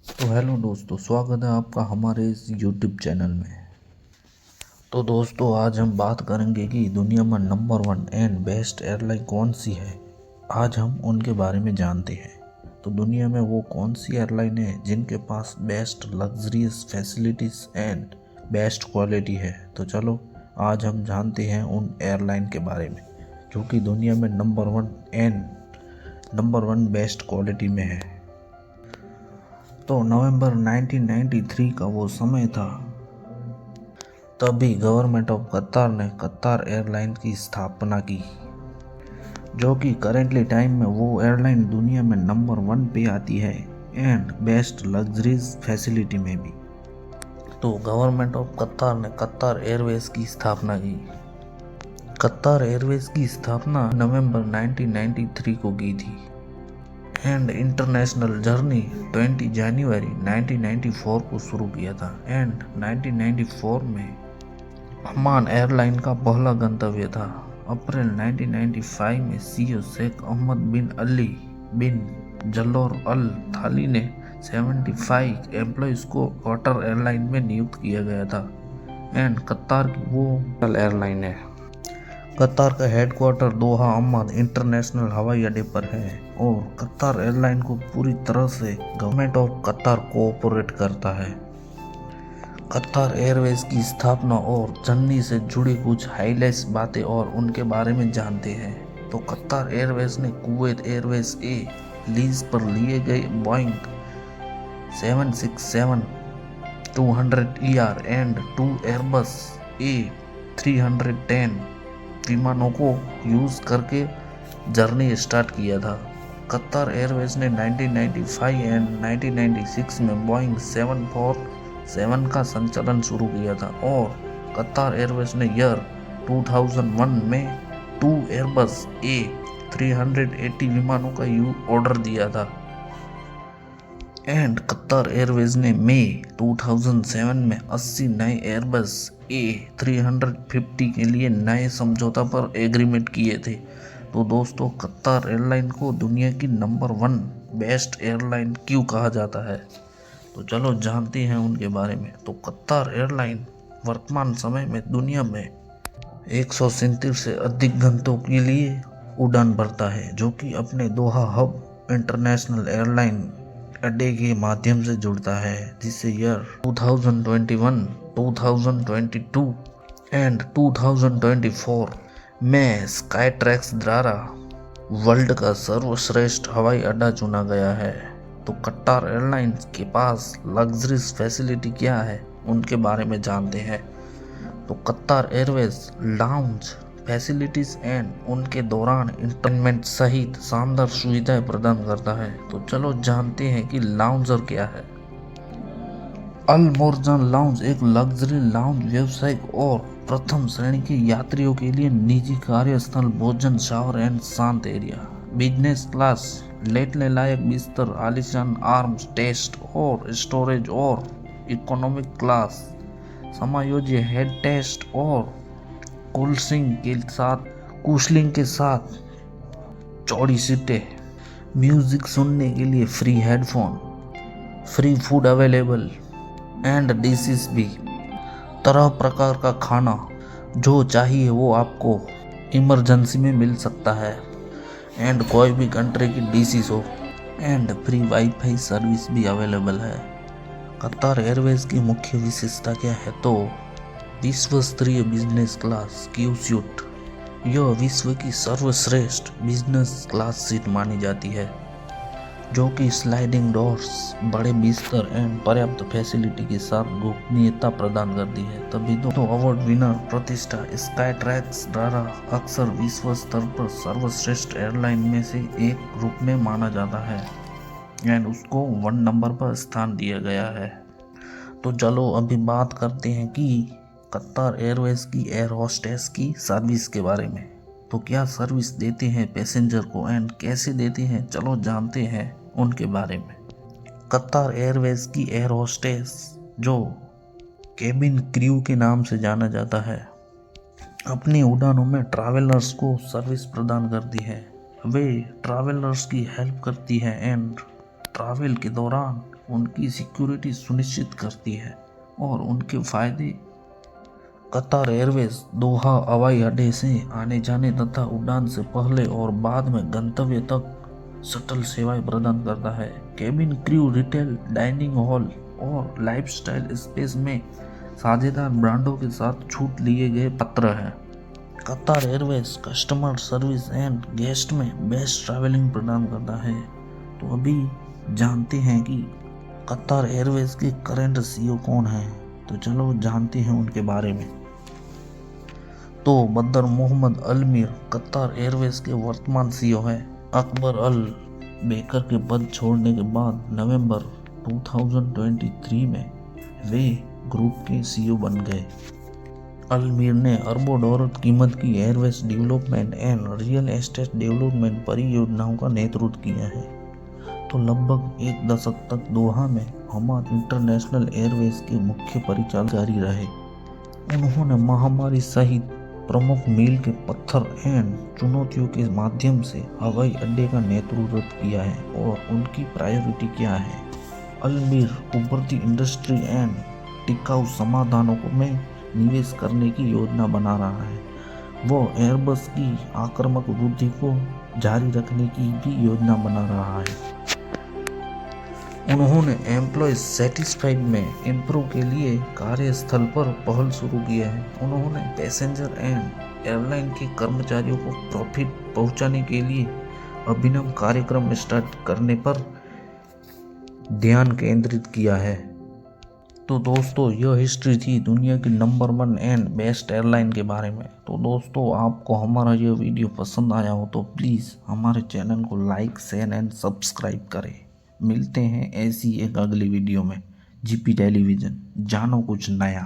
तो हेलो दोस्तों, स्वागत है आपका हमारे इस यूट्यूब चैनल में। तो दोस्तों, आज हम बात करेंगे कि दुनिया में नंबर 1 एंड बेस्ट एयरलाइन कौन सी है। आज हम उनके बारे में जानते हैं। तो दुनिया में वो कौन सी एयरलाइन है जिनके पास best luxurious facilities and best quality है। तो चलो आज हम जानते हैं उन एयरलाइन के बारे में जो कि दुनिया में नंबर वन बेस्ट क्वालिटी में है। तो नवंबर 1993 का वो समय था, तभी गवर्नमेंट ऑफ कतार ने कतार एयरलाइन की स्थापना की, जो कि करेंटली टाइम में वो एयरलाइन दुनिया में नंबर 1 पे आती है एंड बेस्ट लग्जरीज फैसिलिटी में भी। तो गवर्नमेंट ऑफ कतार ने कतार एयरवेज की स्थापना की। कतार एयरवेज की स्थापना नवंबर 1993 को की थी एंड इंटरनेशनल जर्नी 20 जनवरी 1994 को शुरू किया था एंड 1994 में अमान एयरलाइन का पहला गंतव्य था। अप्रैल 1995 में सीईओ शेख अहमद बिन अली बिन जलोर अल थाली ने 75 एम्प्लॉइज को कतार एयरलाइन में नियुक्त किया गया था एंड कतार की वो एयरलाइन है। कतार का हेडक्वार्टर दोहा अहमद इंटरनेशनल हवाई अड्डे पर है और कतार एयरलाइन को पूरी तरह से गवर्नमेंट ऑफ कतार कोऑपरेट करता है। कतार एयरवेज की स्थापना और जर्नी से जुड़ी कुछ हाईलाइट्स बातें और उनके बारे में जानते हैं। तो कतार एयरवेज ने कुवैत एयरवेज ए लीज पर लिए गए बोइंग 767-200 एंड 2 एयरबस A310 विमानों को यूज़ करके जर्नी स्टार्ट किया था। कतार एयरवेज ने 1995 एंड 1996 में बोइंग 747 का संचालन शुरू किया था और कतार एयरवेज ने ईयर 2001 में 2 एयरबस A380 विमानों का ऑर्डर दिया था एंड कतार एयरवेज ने मई 2007 में 80 नए एयरबस A350 के लिए नए समझौता पर एग्रीमेंट किए थे। तो दोस्तों, कतार एयरलाइन को दुनिया की नंबर 1 बेस्ट एयरलाइन क्यों कहा जाता है, तो चलो जानते हैं उनके बारे में। तो कतार एयरलाइन वर्तमान समय में दुनिया में 137 से अधिक घंटों के लिए उड़ान भरता है, जो कि अपने दोहा हब इंटरनेशनल एयरलाइन अड्डे के माध्यम से जुड़ता है, जिससे ईयर 2021, 2022 एंड 2024 में स्काईट्रैक्स द्वारा वर्ल्ड का सर्वश्रेष्ठ हवाई अड्डा चुना गया है। तो कतार एयरलाइंस के पास लग्जरीज फैसिलिटी क्या है उनके बारे में जानते हैं। तो कतार एयरवेज लाउंज फैसिलिटीज एंड उनके दौरान इंटरटेनमेंट सहित शानदार सुविधाएं प्रदान करता है। तो चलो जानते हैं कि लाउंजर क्या है। अल मोरजान लाउंज एक लग्जरी लाउंज व्यावसायिक और प्रथम श्रेणी के यात्रियों के लिए निजी कार्यस्थल, भोजन, शावर एंड शांत एरिया, बिजनेस क्लास, लेटने लायक बिस्तर, आलीशान आर्म्स टेस्ट और स्टोरेज और इकोनॉमिक क्लास, समायोज्य हेड टेस्ट और कुशलिंग के साथ चौड़ी सीटें, म्यूजिक सुनने के लिए free headphone, free food available and dishes भी, तरह प्रकार का खाना जो चाहिए वो आपको इमरजेंसी में मिल सकता है एंड कोई भी कंट्री की डिशेस हो एंड फ्री वाईफाई सर्विस भी अवेलेबल है। कतार एयरवेज की मुख्य विशेषता क्या है, तो विश्व स्तरीय बिजनेस क्लास क्यू सूट, यह विश्व की सर्वश्रेष्ठ बिजनेस क्लास सीट मानी जाती है, जो कि स्लाइडिंग डोर्स, बड़े बिस्तर एंड पर्याप्त फैसिलिटी के साथ गोपनीयता प्रदान करती है। तभी तो अवार्ड विनर प्रतिष्ठा स्काईट्रैक्स द्वारा अक्सर विश्व स्तर पर सर्वश्रेष्ठ एयरलाइन में से एक रूप में माना जाता है एंड उसको 1 नंबर पर स्थान दिया गया है। तो चलो अभी बात करते हैं कि कतार एयरवेज की एयर होस्टेस की सर्विस के बारे में। तो क्या सर्विस देते हैं पैसेंजर को एंड कैसे देते हैं, चलो जानते हैं उनके बारे में। कतार एयरवेज की एयर होस्टेस, जो केबिन क्रू के नाम से जाना जाता है, अपनी उड़ानों में ट्रैवलर्स को सर्विस प्रदान करती है। वे ट्रैवलर्स की हेल्प करती है एंड ट्रैवल के दौरान उनकी सिक्योरिटी सुनिश्चित करती है और उनके फायदे कतार एयरवेज दोहा हवाई अड्डे से आने जाने तथा उड़ान से पहले और बाद में गंतव्य तक शटल सेवाएं प्रदान करता है। Cabin crew, retail, dining hall और लाइफस्टाइल स्पेस में साझेदार ब्रांडों के साथ छूट लिए गए पत्र है। कतार Airways customer service and guest में बेस्ट ट्रैवलिंग प्रदान करता है। तो अभी जानते हैं कि कतार एयरवेज के करंट सीईओ कौन है, तो चलो जानते हैं उनके बारे में। तो बदर मोहम्मद अल मीर कतार एयरवेज के वर्तमान सीईओ है। अकबर अल बेकर के पद छोड़ने के बाद नवंबर 2023 में वे ग्रुप के सीईओ बन गए। अल मीर ने अरबों डॉलर कीमत की Airways development and real estate development परियोजनाओं का नेतृत्व किया है। तो लगभग एक दशक तक दोहा में हमाद इंटरनेशनल एयरवेज के मुख्य परिचालक रहे। उन्होंने महामारी सहित प्रमुख मील के पत्थर एंड चुनौतियों के माध्यम से हवाई अड्डे का नेतृत्व किया है और उनकी प्रायोरिटी क्या है। अल मीर उभरती इंडस्ट्री एंड टिकाऊ समाधानों में निवेश करने की योजना बना रहा है। वो एयरबस की आक्रामक वृद्धि को जारी रखने की भी योजना बना रहा है। उन्होंने एम्प्लॉय सेटिस्फाइड में इम्प्रूव के लिए कार्यस्थल पर पहल शुरू की है। उन्होंने पैसेंजर एंड एयरलाइन के कर्मचारियों को प्रॉफिट पहुंचाने के लिए अभिनव कार्यक्रम स्टार्ट करने पर ध्यान केंद्रित किया है। तो दोस्तों, यह हिस्ट्री थी दुनिया की नंबर 1 एंड बेस्ट एयरलाइन के बारे में। तो दोस्तों, आपको हमारा यह वीडियो पसंद आया हो तो प्लीज़ हमारे चैनल को लाइक, शेयर एंड सब्सक्राइब करें। मिलते हैं ऐसी एक अगली वीडियो में। जीपी टेलीविज़न, जानो कुछ नया।